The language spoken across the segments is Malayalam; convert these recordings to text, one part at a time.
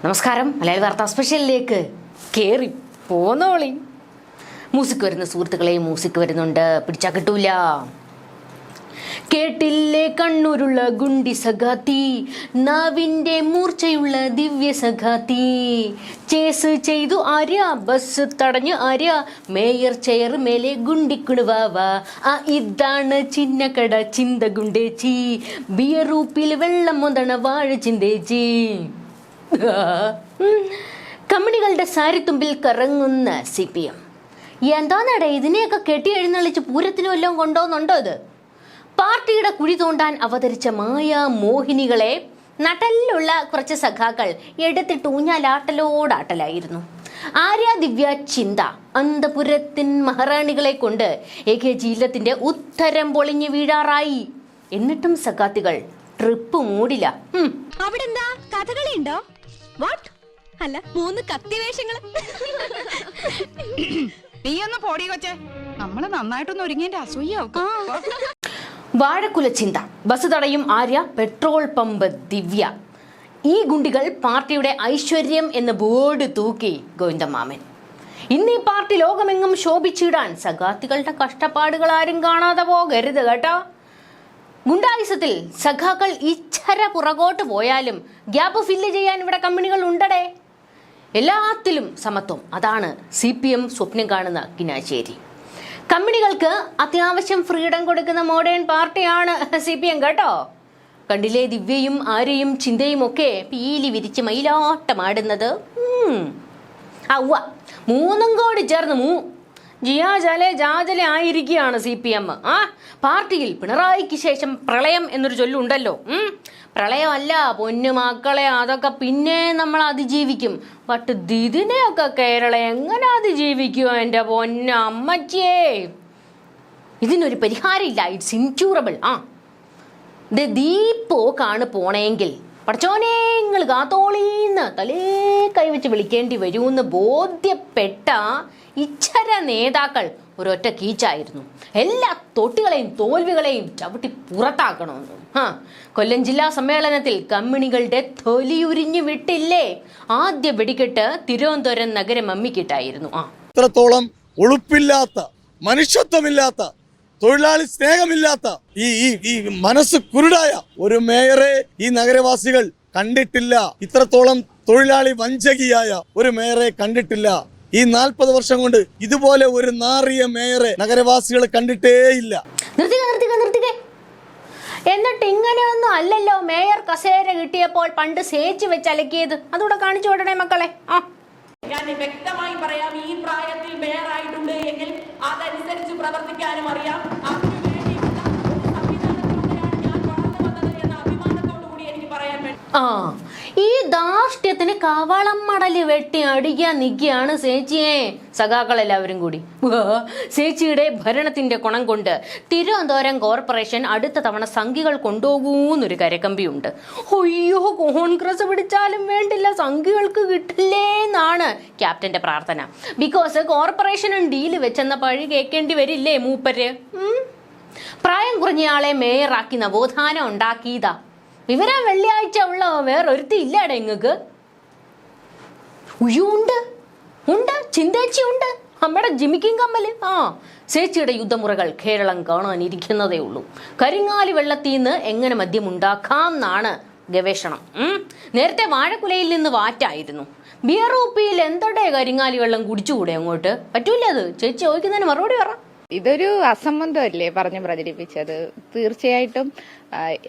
നമസ്കാരം. മലയാളി വാർത്താ സ്പെഷ്യലിലേക്ക് കേറി പോന്നോളി. മ്യൂസിക് വരുന്ന സുഹൃത്തുക്കളെ, മ്യൂസിക് വരുന്നുണ്ട്, പിടിച്ചാ കിട്ടൂല. കേട്ടില്ലേ കണ്ണൂരുള്ള ഗുണ്ടി സഖാത്തി, നാവിന്റെ മൂർച്ചയുള്ള ദിവ്യ സഖാത്തി. ചേസ് ചെയ്തു ആര്യ, ബസ് തടഞ്ഞു ആര്യ, മേയർ ചെയർ മേലെ ഗുണ്ടിക്കുണുവാവ. ഇതാണ് ചിന്നക്കട ചിന്ത ഗുണ്ടേച്ചി, ബിയറൂപ്പിൽ വെള്ളം മുന്തണ വാഴ ചിന്തേച്ചി. കമ്പനികളുടെ സാരിത്തുമ്പിൽ കറങ്ങുന്ന CPM. എന്താന്നടേ ഇതിനെയൊക്കെ കെട്ടി എഴുന്നള്ളിച്ച് പൂരത്തിനും എല്ലാം കൊണ്ടോന്നുണ്ടോ? ഇത് പാർട്ടിയുടെ കുഴി തോണ്ടാൻ അവതരിച്ച മായ മോഹിനികളെ നട്ടലിലുള്ള കുറച്ച് സഖാക്കൾ എടുത്തിട്ട് ഊഞ്ഞാലാട്ടലോടാട്ടലായിരുന്നു. ആര്യ, ദിവ്യ, ചിന്ത അന്തപുരത്തിൻ മഹാറാണികളെ കൊണ്ട് AKG ഇല്ലത്തിന്റെ ഉത്തരം പൊളിഞ്ഞു വീഴാറായി. എന്നിട്ടും സഖാത്തികൾ ട്രിപ്പ് മൂടില്ല. അവിടെ എന്താ കഥകളി ഉണ്ടോ? വാട്ട്? അല്ല, 3 കത്തിവേഷങ്ങള്. നീ ഒന്ന് പോടി കൊച്ചേ, നമ്മള് നന്നായിട്ടൊന്ന് ഒരുങ്ങിന്റെ അസൂയ. വാഴക്കുല ചിന്ത, ബസ് തടയും ആര്യ, പെട്രോൾ പമ്പ് ദിവ്യ. ഈ ഗുണ്ടികൾ പാർട്ടിയുടെ ഐശ്വര്യം എന്ന ബോർഡ് തൂക്കി ഗോവിന്ദമാമൻ. ഇന്ന് ഈ പാർട്ടി ലോകമെങ്ങും ശോഭിച്ചിടാൻ സഖാത്തികളുടെ കഷ്ടപ്പാടുകൾ ആരും കാണാതെ പോകരുത് കേട്ടോ. ഗുണ്ടായുസത്തിൽ സഖാക്കൾ ഇച്ചര പുറകോട്ട് പോയാലും ഗ്യാപ്പ് ഫില്ല് ചെയ്യാൻ ഇവിടെ കമ്പനികൾ ഉണ്ടടേ. എല്ലാത്തിലും സമത്വം, അതാണ് CPM സ്വപ്നം കാണുന്ന കിനാശ്ശേരി. കമ്പനികൾക്ക് അത്യാവശ്യം ഫ്രീഡം കൊടുക്കുന്ന മോഡേൺ പാർട്ടിയാണ് CPM കേട്ടോ. കണ്ടില്ലേ ദിവ്യയും ആര്യയും ചിന്തയും ഒക്കെ പീലി വിരിച്ച് മയിലാട്ടമാടുന്നത്. മൂന്നും കൂടി ചേർന്ന് ജാജല ആയിരിക്കുകയാണ് CPM. പാർട്ടിയിൽ പിണറായിക്ക് ശേഷം പ്രളയം എന്നൊരു ചൊല്ലുണ്ടല്ലോ. പ്രളയമല്ല പൊന്നുമക്കളെ, അതൊക്കെ പിന്നെ നമ്മൾ അതിജീവിക്കും. ബട്ട് ഇതിനെയൊക്കെ കേരളം എങ്ങനെ അതിജീവിക്കുമോ എൻ്റെ പൊന്നമ്മച്ചിയേ? ഇതിനൊരു പരിഹാരമില്ല. It's incurable. ദീപോക്കാണ് പോണേങ്കിൽ പടച്ചോനേങ്ങൾ കാത്തോളീന്ന് തലേ കൈവച്ച് വിളിക്കേണ്ടി വരുമെന്ന് ബോധ്യപ്പെട്ട ഇച്ചര നേതാക്കൾ ഒരൊറ്റ കീച്ചായിരുന്നു. എല്ലാ തൊട്ടികളെയും തോൽവികളെയും ചവിട്ടി പുറത്താക്കണമെന്ന്. കൊല്ലം ജില്ലാ സമ്മേളനത്തിൽ കമ്മിണികളുടെ തൊലിയുരിഞ്ഞു വിട്ടില്ലേ? ആദ്യ വെടിക്കെട്ട് തിരുവനന്തപുരം നഗരം അമ്മിക്കിട്ടായിരുന്നു. ഇത്രത്തോളം ഉളുപ്പില്ലാത്ത, മനുഷ്യത്വമില്ലാത്ത, തൊഴിലാളി സ്നേഹമില്ലാത്ത, ഈ മനസ്സ് കുരുടായ ഒരു മേയറെ ഈ നഗരവാസികൾ കണ്ടിട്ടില്ല. ഇത്രത്തോളം തൊഴിലാളി വഞ്ചകിയായ ഒരു മേയറെ കണ്ടിട്ടില്ല. ഈ 40 വർഷം കൊണ്ട് ഇതുപോലെ ഒരു നാറിയ മേയറെ നഗരവാസികൾ കണ്ടിട്ടേയില്ല. എന്നിട്ട് ഇങ്ങനെയൊന്നും അല്ലല്ലോ മേയർ കസേര കിട്ടിയപ്പോൾ പണ്ട് സേച്ച് വെച്ച് അലക്കിയത്. അതുകൂടെ കാണിച്ചു വിടണേ മക്കളെ. ഞാൻ വ്യക്തമായി പറയാം, ഈ പ്രായത്തിൽ മേയറായിട്ടുണ്ട് എങ്കിൽ അതനുസരിച്ച് പ്രവർത്തിക്കാനും അറിയാം. അതിനുവേണ്ടിയുള്ള ഒരു സംവിധാനത്തിലൂടെയാണ് ഞാൻ വളർന്നു വന്നത് എന്ന അഭിമാനത്തോടു കൂടി എനിക്ക് പറയാൻ വേണ്ടി. ഈ ധാർഷ്ട്യത്തിന് കവളം മടല് വെട്ടി അടിക്കാൻ നിൽക്കുകയാണ് സേച്ചിയെ സഖാക്കളെല്ലാവരും കൂടി. സേച്ചിയുടെ ഭരണത്തിന്റെ കുണം കൊണ്ട് തിരുവനന്തപുരം കോർപ്പറേഷൻ അടുത്ത തവണ സംഘികൾ കൊണ്ടുപോകൂന്നൊരു കരക്കമ്പിയുണ്ട്. അയ്യോ, കോൺഗ്രസ് പിടിച്ചാലും വേണ്ടില്ല, സംഘികൾക്ക് കിട്ടില്ലേ എന്നാണ് ക്യാപ്റ്റന്റെ പ്രാർത്ഥന. ബിക്കോസ് കോർപ്പറേഷനും ഡീല് വെച്ചെന്ന പഴി കേൾക്കേണ്ടി വരില്ലേ മൂപ്പര്? പ്രായം കുറഞ്ഞയാളെ മേയറാക്കി നവോത്ഥാനം ഉണ്ടാക്കിയതാ. വിവരം വെള്ളിയാഴ്ച ഉള്ള വേറൊരുത്തി ഇല്ലാടെ ഇങ്ങക്ക്? ഉണ്ട്, ചിന്തേച്ചി ഉണ്ട്, നമ്മുടെ ജിമിക്കും കമ്മല്. സേച്ചിയുടെ യുദ്ധമുറകൾ കേരളം കാണാനിരിക്കുന്നതേ ഉള്ളൂ. കരിങ്ങാലി വെള്ളത്തിൽ നിന്ന് എങ്ങനെ മദ്യം ഉണ്ടാക്കാം എന്നാണ് ഗവേഷണം. നേരത്തെ വാഴക്കുലയിൽ നിന്ന് വാറ്റായിരുന്നു. ബിയറൂപ്പിയിൽ എന്തോടെ കരിങ്ങാലി വെള്ളം കുടിച്ചുകൂടെ അങ്ങോട്ട്? പറ്റൂല. അത് ചേച്ചി ചോദിക്കുന്നതിന് മറുപടി പറ. ഇതൊരു അസംബന്ധമല്ലേ പറഞ്ഞു പ്രചരിപ്പിച്ചത്? തീർച്ചയായിട്ടും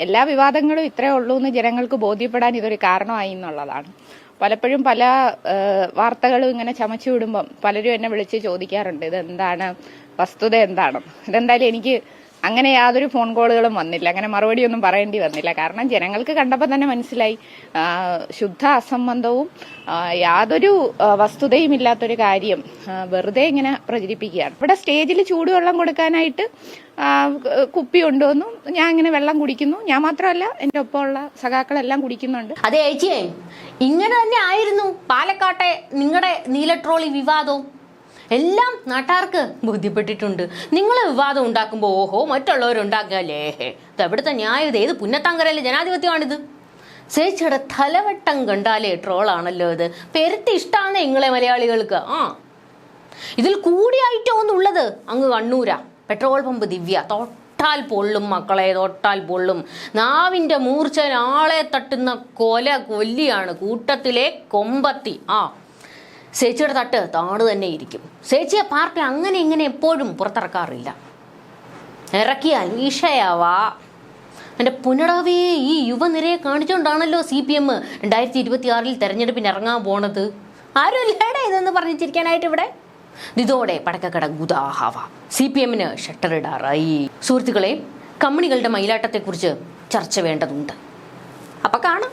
എല്ലാ വിവാദങ്ങളും ഇത്രേ ഉള്ളൂ എന്ന് ജനങ്ങൾക്ക് ബോധ്യപ്പെടാൻ ഇതൊരു കാരണമായി എന്നുള്ളതാണ്. പലപ്പോഴും പല വാർത്തകളും ഇങ്ങനെ ചമച്ചു വിടുമ്പം പലരും എന്നെ വിളിച്ച് ചോദിക്കാറുണ്ട്, ഇതെന്താണ്, വസ്തുത എന്താണ്? ഇതെന്തായാലും എനിക്ക് അങ്ങനെ യാതൊരു ഫോൺ കോളുകളും വന്നില്ല, അങ്ങനെ മറുപടിയൊന്നും പറയേണ്ടി വന്നില്ല. കാരണം ജനങ്ങൾക്ക് കണ്ടപ്പോൾ തന്നെ മനസ്സിലായി ശുദ്ധ അസംബന്ധവും യാതൊരു വസ്തുതയും ഇല്ലാത്തൊരു കാര്യം വെറുതെ ഇങ്ങനെ പ്രചരിപ്പിക്കുകയാണ്. ഇവിടെ സ്റ്റേജിൽ ചൂടുവെള്ളം കൊടുക്കാനായിട്ട് കുപ്പി കൊണ്ടുവന്നു, ഞാൻ ഇങ്ങനെ വെള്ളം കുടിക്കുന്നു. ഞാൻ മാത്രമല്ല, എൻ്റെ ഒപ്പമുള്ള സഖാക്കളെല്ലാം കുടിക്കുന്നുണ്ട്. അതെ ചേച്ചിയെ, ഇങ്ങനെ തന്നെ ആയിരുന്നു പാലക്കാട്ടെ നിങ്ങളുടെ നീലട്രോളി വിവാദവും. എല്ലാം നാട്ടാർക്ക് ബോധ്യപ്പെട്ടിട്ടുണ്ട്. നിങ്ങൾ വിവാദം ഉണ്ടാക്കുമ്പോൾ ഓഹോ മറ്റുള്ളവരുണ്ടാക്കിയാലേ, ഇത് എവിടുത്തെ ന്യായം? ഏത് പുന്നത്താങ്കരയിലെ ജനാധിപത്യമാണിത്? ചേച്ചിയുടെ തലവട്ടം കണ്ടാലേ ട്രോളാണല്ലോ ഇത്. പെരുത്തി ഇഷ്ടമാണ് നിങ്ങളെ മലയാളികൾക്ക്. ഇതിൽ കൂടിയായിട്ടോ ഒന്നുള്ളത് അങ്ങ് കണ്ണൂരാ. പെട്രോൾ പമ്പ് ദിവ്യ. തൊട്ടാൽ പൊള്ളും മക്കളെ, തൊട്ടാൽ പൊള്ളും. നാവിൻ്റെ മൂർച്ച ആളെ തട്ടുന്ന കൊല്ലിയാണ്. കൂട്ടത്തിലെ കൊമ്പത്തി. ചേച്ചിയുടെ തട്ട് താണു തന്നെ ഇരിക്കും. ചേച്ചിയെ പാർട്ടി അങ്ങനെ ഇങ്ങനെ എപ്പോഴും പുറത്തിറക്കാറില്ല. ഇറക്കിയാൽ വിഷയവാ. എൻ്റെ പുനടാവേ, ഈ യുവനിരയെ കാണിച്ചുകൊണ്ടാണല്ലോ CPM 2026 തെരഞ്ഞെടുപ്പിന് ഇറങ്ങാൻ പോണത്. ആരും ഇല്ലേടെ ഇതെന്ന് പറഞ്ഞിരിക്കാനായിട്ട് ഇവിടെ. ഇതോടെ പടക്കക്കട ഗുദാഹവ. CPM-ന് ഷട്ടറിടാറായി. സുഹൃത്തുക്കളെ, കമ്പനികളുടെ മയിലാട്ടത്തെക്കുറിച്ച് ചർച്ച വേണ്ടതുണ്ട്. അപ്പം കാണാം.